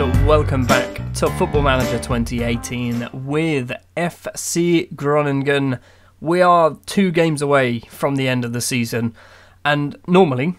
and welcome back to Football Manager 2018 with FC Groningen. We are 2 games away from the end of the season, and normally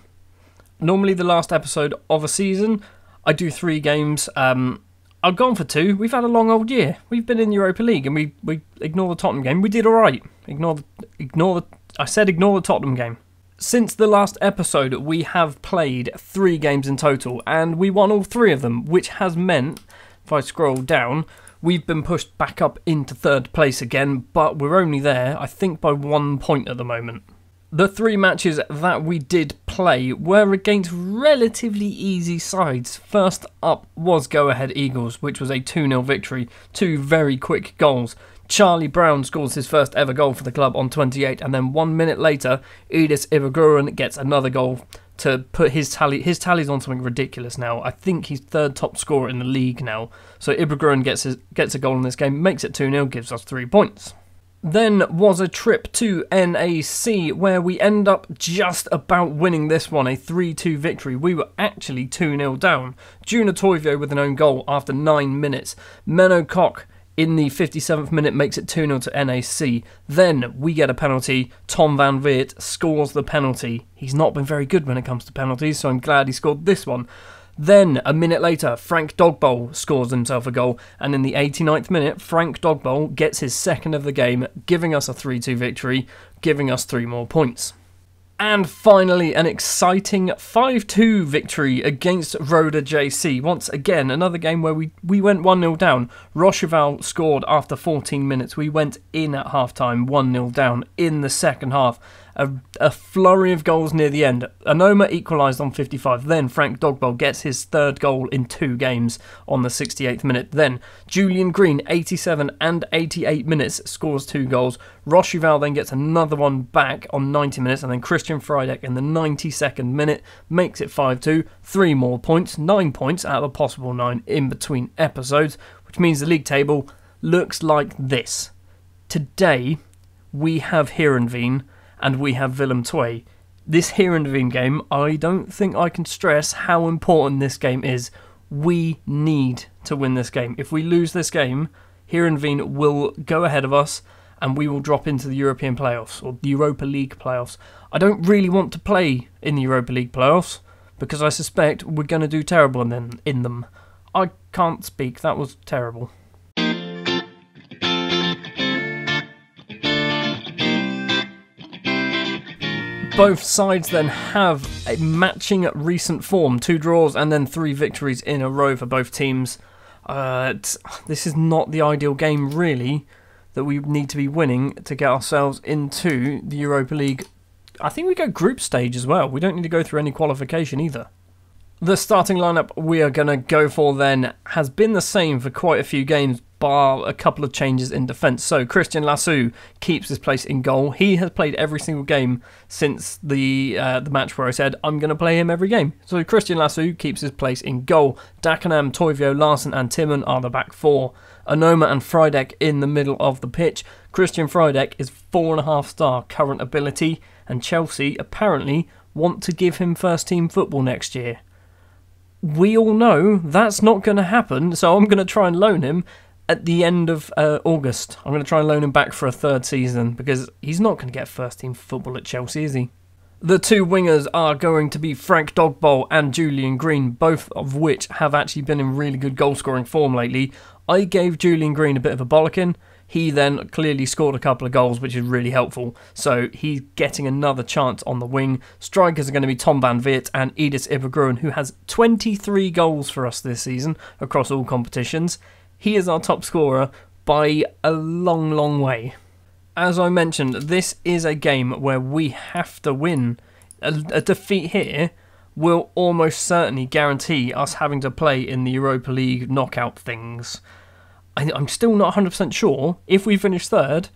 the last episode of a season, I do 3 games. I've gone for 2. We've had a long old year. We've been in Europa League, and we ignore the Tottenham game. We did all right. Ignore the Tottenham game. Since the last episode, we have played 3 games in total, and we won all 3 of them, which has meant, if I scroll down, we've been pushed back up into 3rd place again, but we're only there, I think, by 1 point at the moment. The 3 matches that we did play were against relatively easy sides. First up was Go Ahead Eagles, which was a 2-0 victory, 2 very quick goals. Charlie Brown scores his first ever goal for the club on 28, and then 1 minute later, Idris Ibaguren gets another goal to put his tally's on something ridiculous now. I think he's 3rd top scorer in the league now. So Ibaguren gets a goal in this game, makes it 2-0, gives us 3 points. Then was a trip to NAC where we end up just about winning this one, a 3-2 victory. We were actually 2-0 down. Juna Toivio with an own goal after 9 minutes. Menno Kok in the 57th minute makes it 2-0 to NAC. Then we get a penalty. Tom van Weert scores the penalty. He's not been very good when it comes to penalties, so I'm glad he scored this one. Then, a minute later, Frank Dogbol scores himself a goal, and in the 89th minute, Frank Dogbol gets his 2nd of the game, giving us a 3-2 victory, giving us 3 more points. And finally, an exciting 5-2 victory against Roda JC. Once again, another game where we went 1-0 down. Rocheval scored after 14 minutes. We went in at half-time, 1-0 down in the second half. A flurry of goals near the end. Anoma equalised on 55. Then Frank Dogbol gets his 3rd goal in 2 games on the 68th minute. Then Julian Green, 87 and 88 minutes, scores 2 goals. Rocheval then gets another one back on 90 minutes. And then Christian Frydek in the 92nd minute makes it 5-2. 3 more points, 9 points out of a possible 9 in between episodes, which means the league table looks like this. Today, we have Heerenveen and we have Willem II. This Heerenveen game, I don't think I can stress how important this game is. We need to win this game. If we lose this game, Heerenveen will go ahead of us and we will drop into the European playoffs, or the Europa League playoffs. I don't really want to play in the Europa League playoffs because I suspect we're going to do terrible in them. I can't speak, that was terrible. Both sides then have a matching recent form, 2 draws and then 3 victories in a row for both teams. This is not the ideal game, really, that we need to be winning to get ourselves into the Europa League. I think we go group stage as well. We don't need to go through any qualification either. The starting lineup we are going to go for then has been the same for quite a few games, bar a couple of changes in defence. So Christian Lassou keeps his place in goal. He has played every single game since the match where I said I'm going to play him every game. So Christian Lassou keeps his place in goal. Dagenham, Toivio, Larsen and Timon are the back 4. Anoma and Frydek in the middle of the pitch. Christian Frydek is 4.5 star current ability, and Chelsea apparently want to give him first team football next year. We all know that's not going to happen, so I'm going to try and loan him at the end of August. I'm going to try and loan him back for a 3rd season because he's not going to get first team football at Chelsea, is he? The 2 wingers are going to be Frank Dogbol and Julian Green, both of which have actually been in really good goal scoring form lately. I gave Julian Green a bit of a bollocking. He then clearly scored a couple of goals, which is really helpful. So he's getting another chance on the wing. Strikers are going to be Tom van Weert and Idris Ibaguren, who has 23 goals for us this season across all competitions. He is our top scorer by a long, long way. As I mentioned, this is a game where we have to win. A defeat here will almost certainly guarantee us having to play in the Europa League knockout things. I'm still not 100% sure. If we finish 3rd,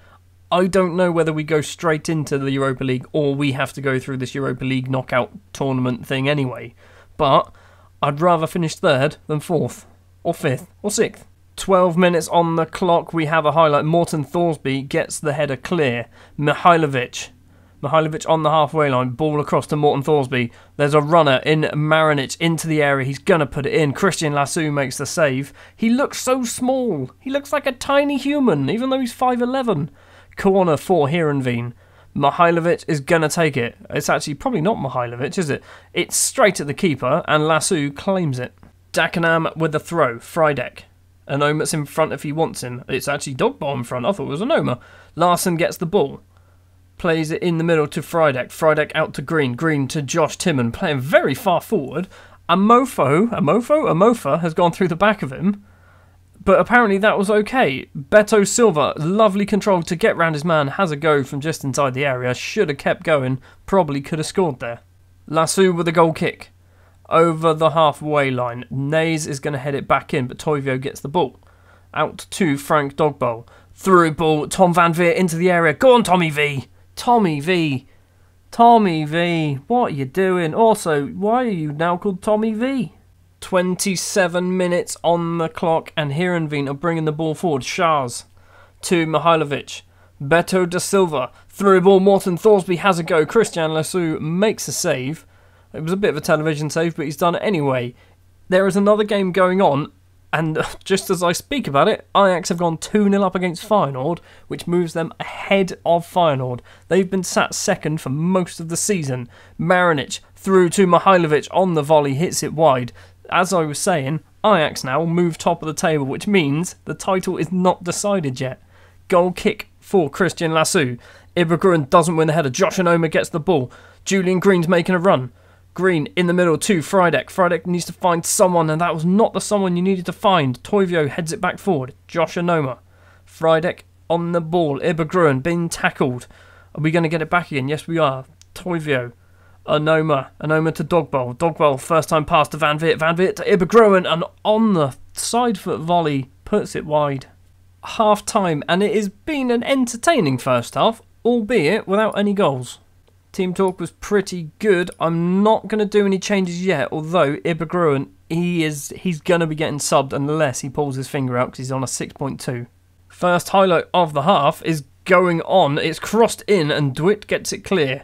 I don't know whether we go straight into the Europa League or we have to go through this Europa League knockout tournament thing anyway. But I'd rather finish 3rd than 4th, or 5th, or 6th. 12 minutes on the clock, we have a highlight. Morten Thorsby gets the header clear. Mihailovic Mihailovic on the halfway line, ball across to Morten Thorsby. There's a runner in Marinic into the area. He's going to put it in. Christian Lasu makes the save. He looks so small. He looks like a tiny human, even though he's 5'11". Corner for Heerenveen. Mihailovic is going to take it. It's actually probably not Mihailovic, is it? It's straight at the keeper, and Lasu claims it. Dagenham with the throw. Frydek. Anoma's in front if he wants him. It's actually Dogbal in front. I thought it was Anoma. Larson gets the ball. Plays it in the middle to Frydek. Frydek out to Green. Green to Josh Timon, playing very far forward. Amofa has gone through the back of him. But apparently that was okay. Beto Silva, lovely control to get round his man. Has a go from just inside the area. Should have kept going. Probably could have scored there. Lasu with a goal kick. Over the halfway line. Nays is going to head it back in, but Toivio gets the ball. Out to Frank Dogbal. Through ball. Tom Van Veer into the area. Go on, Tommy V. Tommy V. Tommy V. What are you doing? Also, why are you now called Tommy V? 27 minutes on the clock, and Heerenveen are bringing the ball forward. Shars to Mihailovic. Beto da Silva. Through ball. Morten Thorsby has a go. Christian Lasu makes a save. It was a bit of a television save, but he's done it anyway. There is another game going on, and just as I speak about it, Ajax have gone 2-0 up against Feyenoord, which moves them ahead of Feyenoord. They've been sat second for most of the season. Marinic through to Mihailovic on the volley, hits it wide. As I was saying, Ajax now move top of the table, which means the title is not decided yet. Goal kick for Christian Lasu. Ibra doesn't win the header. Josh Anoma gets the ball. Julian Green's making a run. Green in the middle to Frydek. Frydek needs to find someone, and that was not the someone you needed to find. Toivio heads it back forward. Josh Anoma. Frydek on the ball. Ibra being tackled. Are we going to get it back again? Yes, we are. Toivio. Anoma to Dogbal. Dogbal, first time pass to Van Veert. Van Veert to Ibra, and on the side foot volley, puts it wide. Half time, and it has been an entertaining first half, albeit without any goals. Team talk was pretty good. I'm not going to do any changes yet, although Ibra he's going to be getting subbed unless he pulls his finger out because he's on a 6.2. First highlight of the half is going on. It's crossed in and Dwight gets it clear.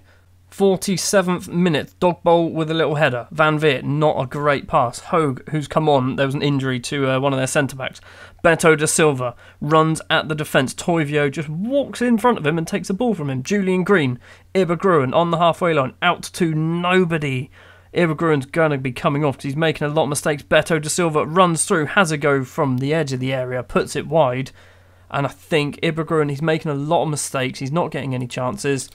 47th minute, Dogbal with a little header. Van Veert, not a great pass. Hogue, who's come on, there was an injury to one of their centre-backs. Beto da Silva runs at the defence. Toivio just walks in front of him and takes the ball from him. Julian Green, Ibra on the halfway line, out to nobody. Ibra going to be coming off because he's making a lot of mistakes. Beto da Silva runs through, has a go from the edge of the area, puts it wide. And I think Ibra, he's making a lot of mistakes. He's not getting any chances.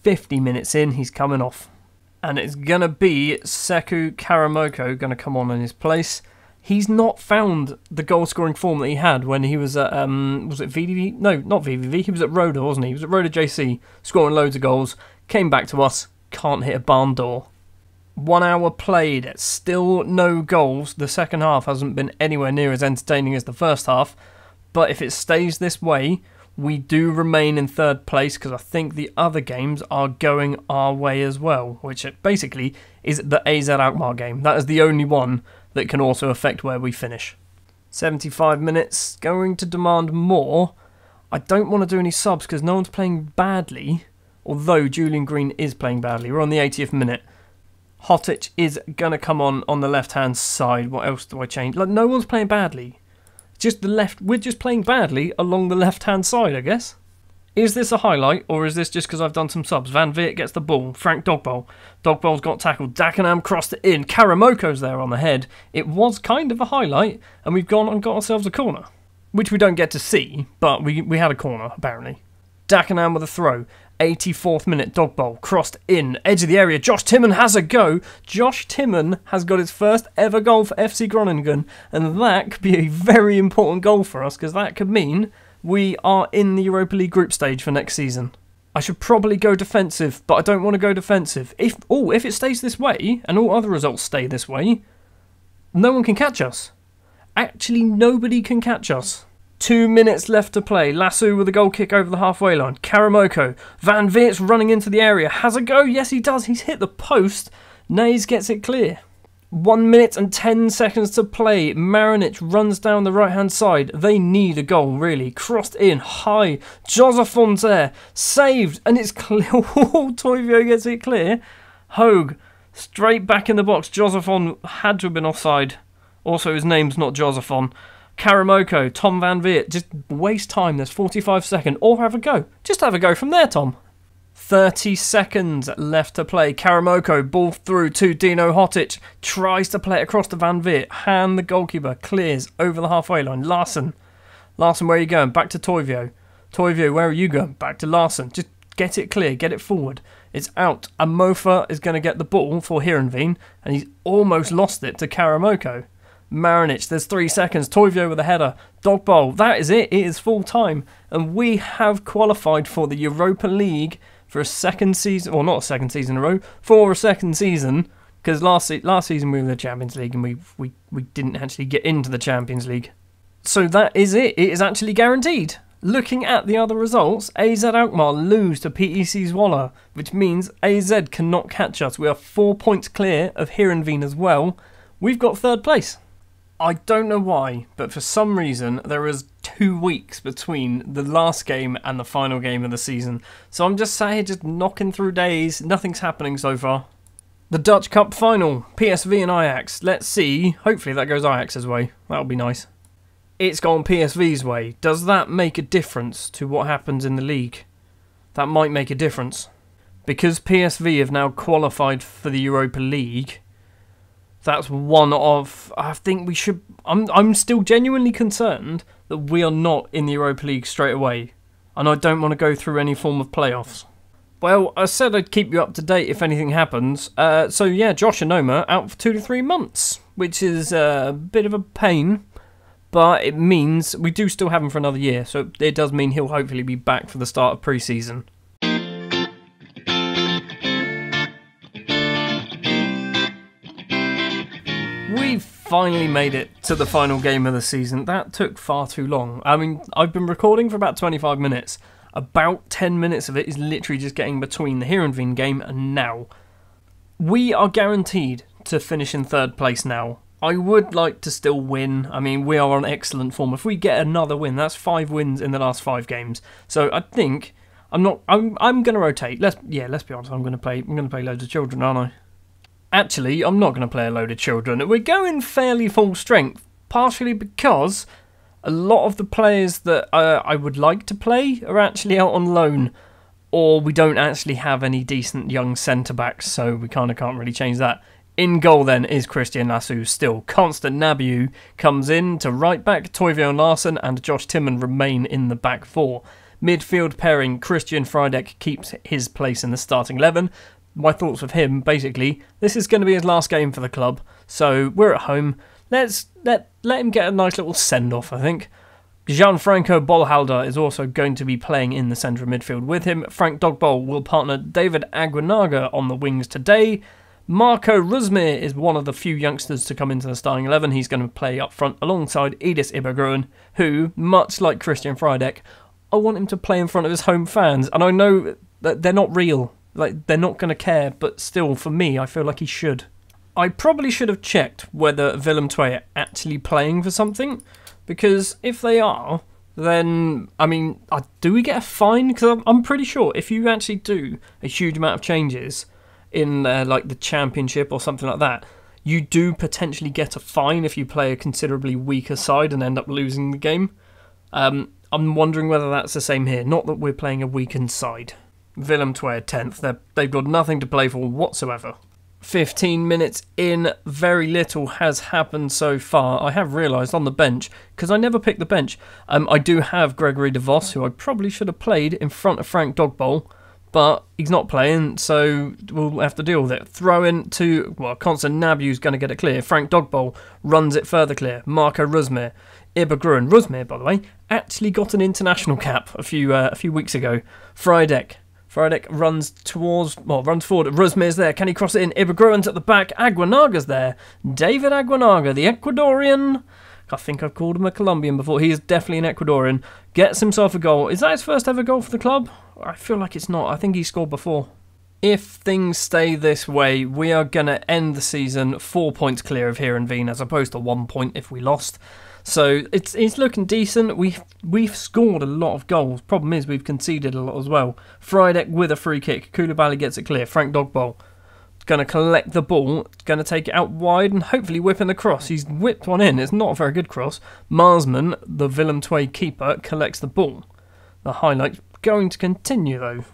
50 minutes in, he's coming off. And it's going to be Sekou Karamoko going to come on in his place. He's not found the goal-scoring form that he had when he was at, was it VVV? No, not VVV. He was at Roda, wasn't he? He was at Roda JC, scoring loads of goals. Came back to us, can't hit a barn door. 1 hour played, still no goals. The second half hasn't been anywhere near as entertaining as the first half. But if it stays this way, we do remain in third place because I think the other games are going our way as well, which basically is the AZ Alkmaar game. That is the only one that can also affect where we finish. 75 minutes, going to demand more. I don't want to do any subs because no one's playing badly, although Julian Green is playing badly. We're on the 80th minute. Hotic is going to come on the left-hand side. What else do I change? Like, no one's playing badly. Just the left. We're just playing badly along the left-hand side, I guess. Is this a highlight, or is this just because I've done some subs? Van Veert gets the ball. Frank Dogbal. Dogbal's got tackled. Dagenham crossed it in. Karamoko's there on the head. It was kind of a highlight, and we've gone and got ourselves a corner. Which we don't get to see, but we had a corner, apparently. Dagenham with a throw. 84th minute, Dogbal crossed in, edge of the area. Josh Timon has a go. Josh Timon has got his first ever goal for FC Groningen, and that could be a very important goal for us because that could mean we are in the Europa League group stage for next season. I should probably go defensive, but I don't want to go defensive. If it stays this way, and all other results stay this way, no one can catch us. Actually, nobody can catch us. 2 minutes left to play. Lasu with a goal kick over the halfway line. Karamoko. Van Veert's running into the area. Has a go. Yes, he does. He's hit the post. Nays gets it clear. 1 minute and 10 seconds to play. Marinic runs down the right-hand side. They need a goal, really. Crossed in, high. Josephon's there. Saved, and it's clear. Toivio gets it clear. Hogue, straight back in the box. Josephon had to have been offside. Also, his name's not Josephon. Karamoko, Tom Van Veert. Just waste time. There's 45 seconds. Or have a go. Just have a go from there, Tom. 30 seconds left to play. Karamoko, ball through to Dino Hotic. Tries to play it across to Van Veert. Hand the goalkeeper. Clears over the halfway line. Larson, where are you going? Back to Toivio. Toivio, where are you going? Back to Larson. Just get it clear. Get it forward. It's out. Amofa is going to get the ball for Heerenveen. And he's almost lost it to Karamoko. Marinic, there's 3 seconds. Toivio with a header. Dog bowl. That is it. It is full time. And we have qualified for the Europa League for a second season. Well, not a second season in a row. For a second season. Because last season we were in the Champions League and we didn't actually get into the Champions League. So that is it. It is actually guaranteed. Looking at the other results, AZ Alkmaar lose to PEC Zwolle, which means AZ cannot catch us. We are 4 points clear of Heerenveen as well. We've got third place. I don't know why, but for some reason there is 2 weeks between the last game and the final game of the season. So I'm just sat here just knocking through days. Nothing's happening so far. The Dutch Cup final, PSV and Ajax. Let's see. Hopefully that goes Ajax's way. That'll be nice. It's gone PSV's way. Does that make a difference to what happens in the league? That might make a difference. Because PSV have now qualified for the Europa League, that's one of... I think we should... I'm still genuinely concerned that we are not in the Europa League straight away. And I don't want to go through any form of playoffs. Well, I said I'd keep you up to date if anything happens. So yeah, Josh Onoma out for 2 to 3 months. Which is a bit of a pain. But it means we do still have him for another year. So it does mean he'll hopefully be back for the start of pre-season. We've finally made it to the final game of the season. That took far too long. I mean, I've been recording for about 25 minutes. About 10 minutes of it is literally just getting between the Heerenveen game and now. We are guaranteed to finish in third place now. I would like to still win. I mean, we are on excellent form. If we get another win, that's 5 wins in the last 5 games. So I think I'm going to rotate. Let's be honest. I'm going to play loads of children, aren't I? Actually, I'm not going to play a load of children. We're going fairly full strength, partially because a lot of the players that I would like to play are actually out on loan, or we don't actually have any decent young centre-backs, so we kind of can't really change that. In goal then is Christian Lassu still. Constant Nabiu comes in to right back, Toivio Larson and Josh Timman remain in the back 4. Midfield pairing, Christian Frydek keeps his place in the starting 11. My thoughts with him, basically, this is going to be his last game for the club, so we're at home. Let him get a nice little send-off, I think. Gianfranco Bolhalder is also going to be playing in the centre of midfield with him. Frank Dogbol will partner David Aguinaga on the wings today. Marco Rusmir is one of the few youngsters to come into the starting 11. He's going to play up front alongside Edis Ibergruen, who, much like Christian Frydek, I want him to play in front of his home fans. And I know that they're not real. Like, they're not going to care, but still, for me, I feel like he should. I probably should have checked whether Willem II are actually playing for something, because if they are, then, I mean, do we get a fine? Because I'm pretty sure if you actually do a huge amount of changes in, like, the Championship or something like that, you do potentially get a fine if you play a considerably weaker side and end up losing the game. I'm wondering whether that's the same here. Not that we're playing a weakened side. Willem II are 10th. They've got nothing to play for whatsoever. 15 minutes in, very little has happened so far. I have realised on the bench, because I never pick the bench, I do have Gregory De Vos, who I probably should have played in front of Frank Dogbol, but he's not playing, so we'll have to deal with it. Throw in to, well, Constant Nabiu's going to get it clear. Frank Dogbol runs it further clear. Marco Rusmir. Ibergruen. Rusmir, by the way, actually got an international cap a few weeks ago. Frydek runs forward. Rusmir's there. Can he cross it in? Ibergruen's at the back. Aguinaga's there. David Aguinaga, the Ecuadorian. I think I've called him a Colombian before. He is definitely an Ecuadorian. Gets himself a goal. Is that his first ever goal for the club? I feel like it's not. I think he scored before. If things stay this way, we are going to end the season 4 points clear of Heerenveen as opposed to 1 point if we lost. So it's looking decent. We've scored a lot of goals. Problem is we've conceded a lot as well. Frydek with a free kick. Koulibaly gets it clear. Frank Dogbol going to collect the ball. Going to take it out wide and hopefully whip in the cross. He's whipped one in. It's not a very good cross. Marsman, the Willem II keeper, collects the ball. The highlight's going to continue though.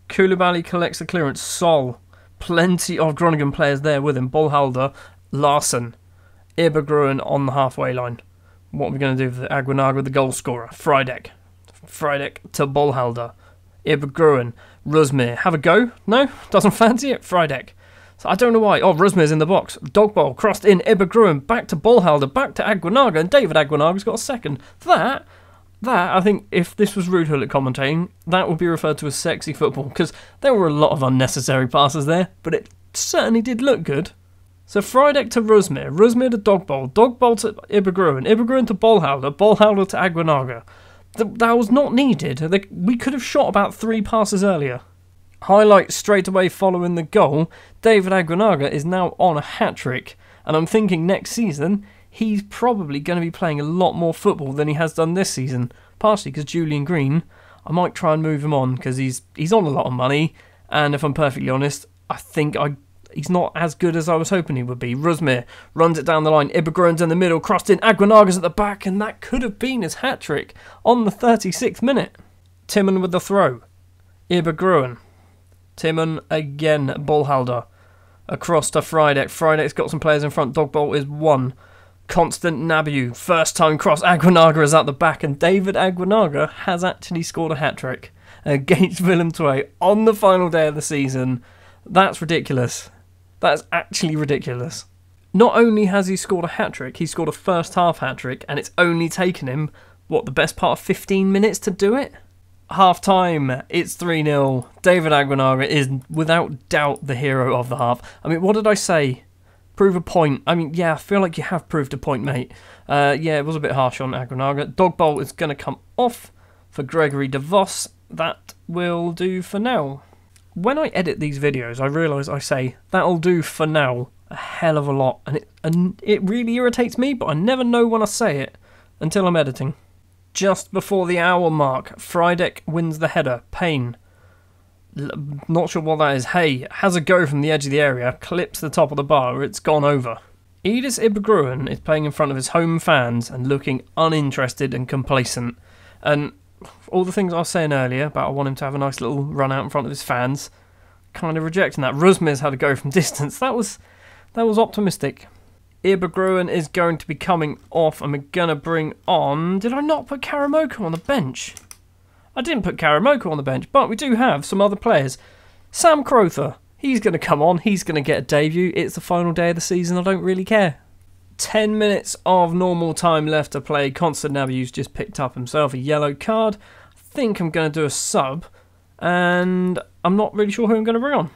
Koulibaly collects the clearance. Sol. Plenty of Groningen players there with him. Bolhalder. Larsen. Ibergruen on the halfway line. What are we going to do with Aguinaga, the goal scorer? Frydek to Bolhalder. Ibergruen. Rusmir. Have a go? No? Doesn't fancy it? Frydek. So I don't know why. Oh, Rusmir's in the box. Dogbol crossed in. Ibergruen. Back to Bolhalder. Back to Aguinaga. And David Aguinaga's got a second. That, I think, if this was Ruud Gullit commentating, that would be referred to as sexy football. Because there were a lot of unnecessary passes there. But it certainly did look good. So Frydek to Rusmir to Dogbol to Ibergruen, Ibergruen to Bolhalder to Aguinaga. That was not needed. We could have shot about 3 passes earlier. Highlight straight away following the goal, David Aguinaga is now on a hat-trick, and I'm thinking next season he's probably going to be playing a lot more football than he has done this season, partially because Julian Green, I might try and move him on because he's on a lot of money, and if I'm perfectly honest, I think he's not as good as I was hoping he would be. Rusmir runs it down the line. Ibergruen's in the middle, crossed in. Aguinaga's at the back, and that could have been his hat-trick on the 36th minute. Timon with the throw. Ibergruen. Timon again. Bolhalder. Across to Frydek. Frydek's got some players in front. Dogbol is 1. Constant Nabiu. First time cross. Aguinaga is at the back, and David Aguinaga has actually scored a hat-trick against Willem II on the final day of the season. That's ridiculous. That's actually ridiculous. Not only has he scored a hat-trick, he scored a first-half hat-trick, and it's only taken him, the best part of 15 minutes to do it? Half-time, it's 3-0. David Aguinaga is, without doubt, the hero of the half. I mean, what did I say? Prove a point. I mean, yeah, I feel like you have proved a point, mate. Yeah, it was a bit harsh on Aguinaga. Dogbol is going to come off for Gregory De Vos. That will do for now. When I edit these videos, I realise I say, that'll do for now, a hell of a lot. And it really irritates me, but I never know when I say it until I'm editing. Just before the hour mark, Frydek wins the header. Payne, not sure what that is. Hey, has a go from the edge of the area, clips the top of the bar, it's gone over. Idris Ibergruen is playing in front of his home fans and looking uninterested and complacent. And all the things I was saying earlier about I want him to have a nice little run out in front of his fans, kind of rejecting that. Rusmir's had to go from distance. That was optimistic. Ibergruen is going to be coming off, and we're going to bring on... Did I not put Karamoko on the bench? I didn't put Karamoko on the bench, but we do have some other players. Sam Crowther, he's going to come on. He's going to get a debut. It's the final day of the season. I don't really care. 10 minutes of normal time left to play. Constantinabiu's just picked up himself a yellow card. I think I'm going to do a sub, and I'm not really sure who I'm going to bring on.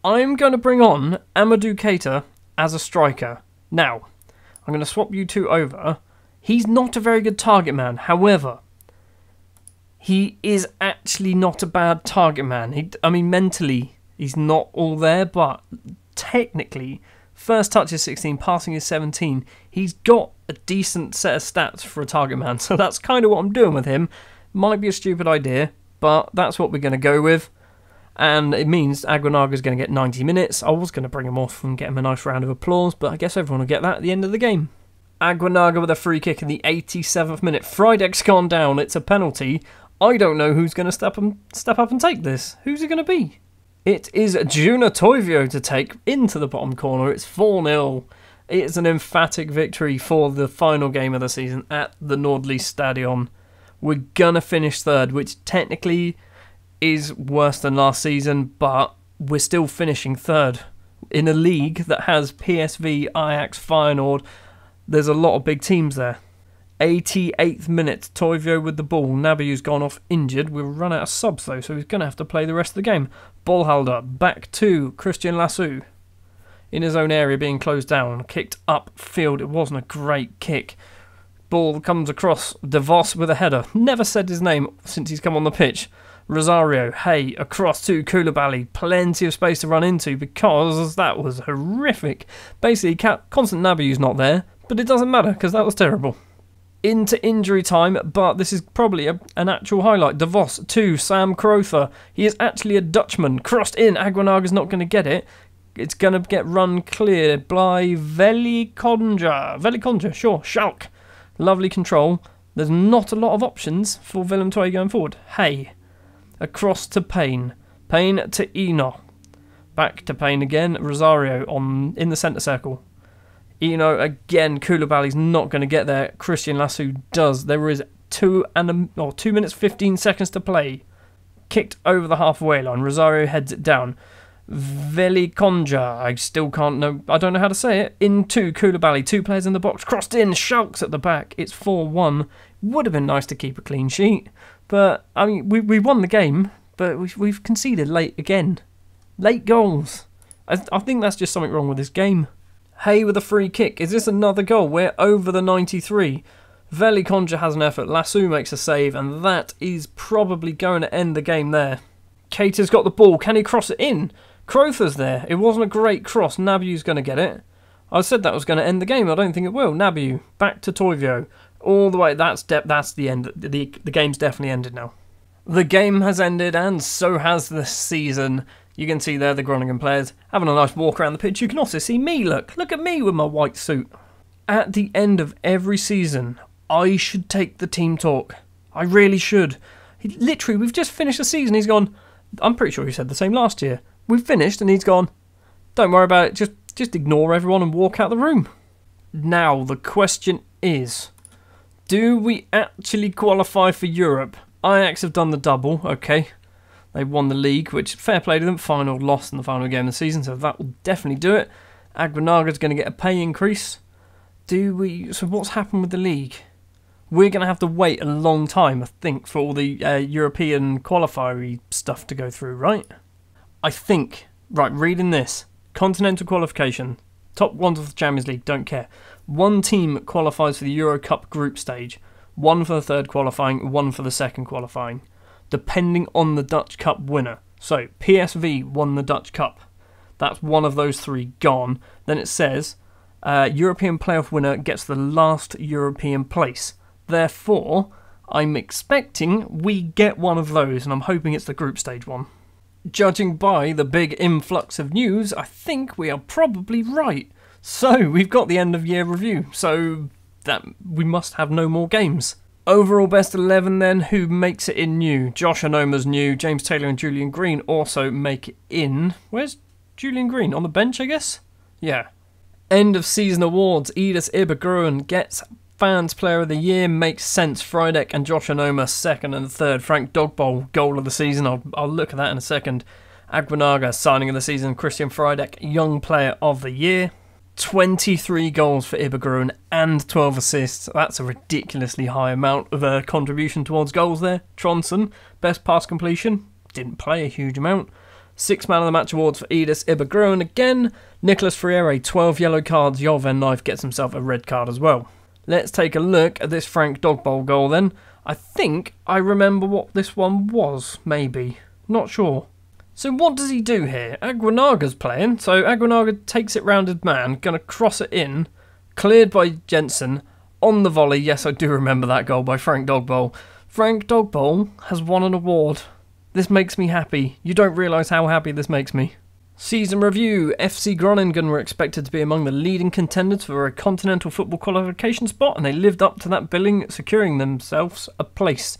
I'm going to bring on Amadou Keita as a striker. Now, I'm going to swap you two over. He's not a very good target man. However, he is actually not a bad target man. Mentally, he's not all there, but technically... First touch is 16, passing is 17. He's got a decent set of stats for a target man, so that's kind of what I'm doing with him. Might be a stupid idea, but that's what we're going to go with. And it means Aguinaga's going to get 90 minutes. I was going to bring him off and get him a nice round of applause, but I guess everyone will get that at the end of the game. Aguinaga with a free kick in the 87th minute. Frydek's gone down. It's a penalty. I don't know who's going to step up and take this. Who's it going to be? It is Juna Toivio to take into the bottom corner. It's 4-0. It's an emphatic victory for the final game of the season at the Nordli Stadion. We're going to finish third, which technically is worse than last season, but we're still finishing third. In a league that has PSV, Ajax, Feyenoord, there's a lot of big teams there. 88th minute, Toivio with the ball. Nabiu's gone off injured. We'll run out of subs though, so he's going to have to play the rest of the game. Bolhalder back to Christian Lassou. In his own area being closed down. Kicked upfield. It wasn't a great kick. Ball comes across. De Vos with a header. Never said his name since he's come on the pitch. Rosario, hey, across to Koulibaly. Plenty of space to run into because that was horrific. Basically, Constant Nabyu's not there, but it doesn't matter because that was terrible. Into injury time, but this is probably an actual highlight. De Vos to Sam Crowther. He is actually a Dutchman. Crossed in. Aguinaga's not going to get it. It's going to get run clear by Velikonja. Velikonja, sure. Schalk. Lovely control. There's not a lot of options for Willem II going forward. Hey. Across to Payne. Payne to Eno. Back to Payne again. Rosario in the centre circle. Eno again. Koulibaly's not going to get there. Christian Lassu does. There is 2 minutes 15 seconds to play. Kicked over the halfway line. Rosario heads it down. Velikonja. I don't know how to say it. Into Koulibaly. 2 players in the box. Crossed in. Schalk's at the back. It's 4-1. Would have been nice to keep a clean sheet. But, I mean, we won the game. But we've conceded late again. Late goals. I think that's just something wrong with this game. Hay with a free kick. Is this another goal? We're over the 93. Velikonja has an effort. Lassu makes a save. And that is probably going to end the game there. Keita's got the ball. Can he cross it in? Crowther's there. It wasn't a great cross. Nabyu's going to get it. I said that was going to end the game. I don't think it will. Nabyu. Back to Toivio. All the way. That's the end. The game's definitely ended now. The game has ended and so has the season. You can see there the Groningen players having a nice walk around the pitch. You can also see me, look at me with my white suit. At the end of every season, I should take the team talk. I really should. Literally, we've just finished the season. He's gone, I'm pretty sure he said the same last year. We've finished and he's gone, don't worry about it, just ignore everyone and walk out the room. Now, the question is, do we actually qualify for Europe? Ajax have done the double, okay. They won the league, which fair play to them. Final loss in the final game of the season, so that will definitely do it. Aguinaga's going to get a pay increase. So what's happened with the league? We're going to have to wait a long time, I think, for all the European qualifier stuff to go through, right? I think, right, reading this. Continental qualification. Top ones of the Champions League, don't care. 1 team qualifies for the Euro Cup group stage. 1 for the third qualifying, 1 for the second qualifying. Depending on the Dutch Cup winner. So, PSV won the Dutch Cup. That's one of those 3 gone. Then it says, European playoff winner gets the last European place. Therefore, I'm expecting we get one of those, and I'm hoping it's the group stage one. Judging by the big influx of news, I think we are probably right. So, we've got the end of year review, so that we must have no more games. Overall best 11 then, who makes it in new? Josh Onoma's new, James Taylor and Julian Green also make it in. Where's Julian Green? On the bench, I guess? Yeah. End of season awards, Idris Ibergruen gets Fans Player of the Year, makes sense. Frydek and Josh Onoma second and third. Frank Dogboll, goal of the season, I'll look at that in a second. Aguinaga, signing of the season. Christian Frydek, Young Player of the Year. 23 goals for Ibergruen and 12 assists. That's a ridiculously high amount of contribution towards goals there. Tronson, best pass completion. Didn't play a huge amount. 6 Man of the Match awards for Idris Ibergruen again. Nicolas Freire, 12 yellow cards. Jo van Knife gets himself a red card as well. Let's take a look at this Frank Dogboll goal then. I think I remember what this one was, maybe. Not sure. So what does he do here? Aguinaga's playing, so Aguinaga takes it round his man, going to cross it in, cleared by Jensen, on the volley. Yes, I do remember that goal by Frank Dogboll. Frank Dogboll has won an award. This makes me happy. You don't realise how happy this makes me. Season review. FC Groningen were expected to be among the leading contenders for a continental football qualification spot, and they lived up to that billing, securing themselves a place.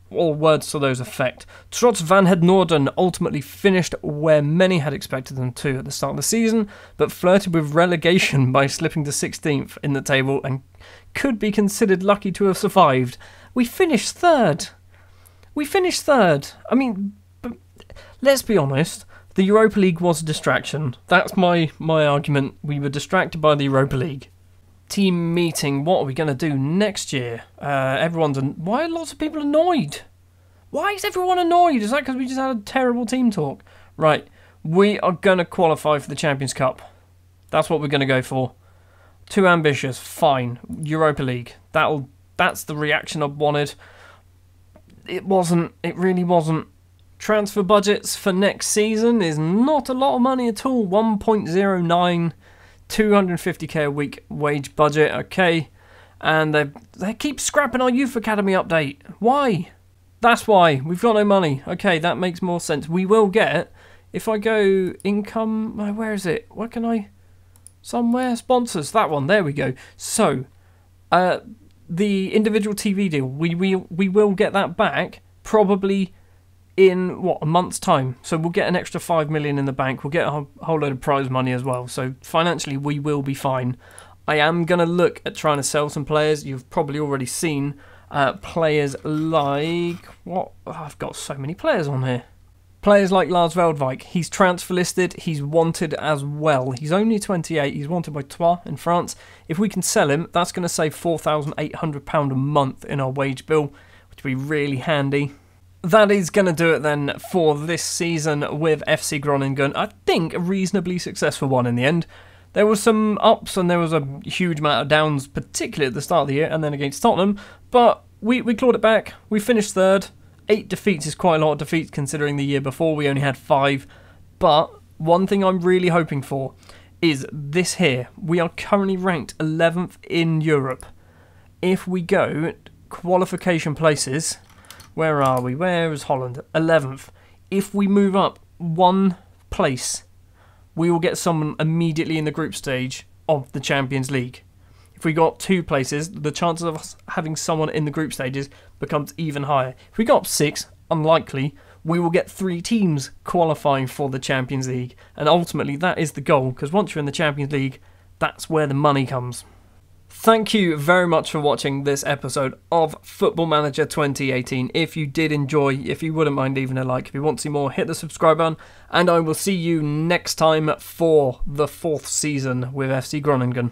All words to those effect. Trots Van Het Noorden ultimately finished where many had expected them to at the start of the season, but flirted with relegation by slipping to 16th in the table and could be considered lucky to have survived. We finished third. I mean, but let's be honest. The Europa League was a distraction. That's my argument. We were distracted by the Europa League. Team meeting. What are we going to do next year? Why are lots of people annoyed? Why is everyone annoyed? Is that because we just had a terrible team talk? Right. We are going to qualify for the Champions Cup. That's what we're going to go for. Too ambitious. Fine. Europa League. That's the reaction I wanted. It wasn't. It really wasn't. Transfer budgets for next season is not a lot of money at all. 1.09, 250k a week wage budget, okay. And they keep scrapping our youth academy update. Why? That's why. We've got no money. Okay, that makes more sense. We will get, if I go income, where is it? Where can I? Somewhere, sponsors, that one, there we go. So, the individual TV deal, we will get that back probably in, a month's time. So we'll get an extra 5 million in the bank. We'll get a whole load of prize money as well. So financially, we will be fine. I am going to look at trying to sell some players. You've probably already seen players like... I've got so many players on here. Players like Lars Veldwijk. He's transfer listed. He's wanted as well. He's only 28. He's wanted by Troyes in France. If we can sell him, that's going to save £4,800 a month in our wage bill, which would be really handy. That is going to do it then for this season with FC Groningen. I think a reasonably successful one in the end. There was some ups and there was a huge amount of downs, particularly at the start of the year and then against Tottenham. But we clawed it back. We finished third. 8 defeats is quite a lot of defeats considering the year before we only had 5. But one thing I'm really hoping for is this here. We are currently ranked 11th in Europe. If we go qualification places, where are we? Where is Holland? 11th. If we move up 1 place, we will get someone immediately in the group stage of the Champions League. If we got 2 places, the chances of us having someone in the group stages becomes even higher. If we got up 6, unlikely, we will get 3 teams qualifying for the Champions League. And ultimately, that is the goal, because once you're in the Champions League, that's where the money comes. Thank you very much for watching this episode of Football Manager 2018. If you did enjoy, if you wouldn't mind leaving a like, if you want to see more, hit the subscribe button, and I will see you next time for the 4th season with FC Groningen.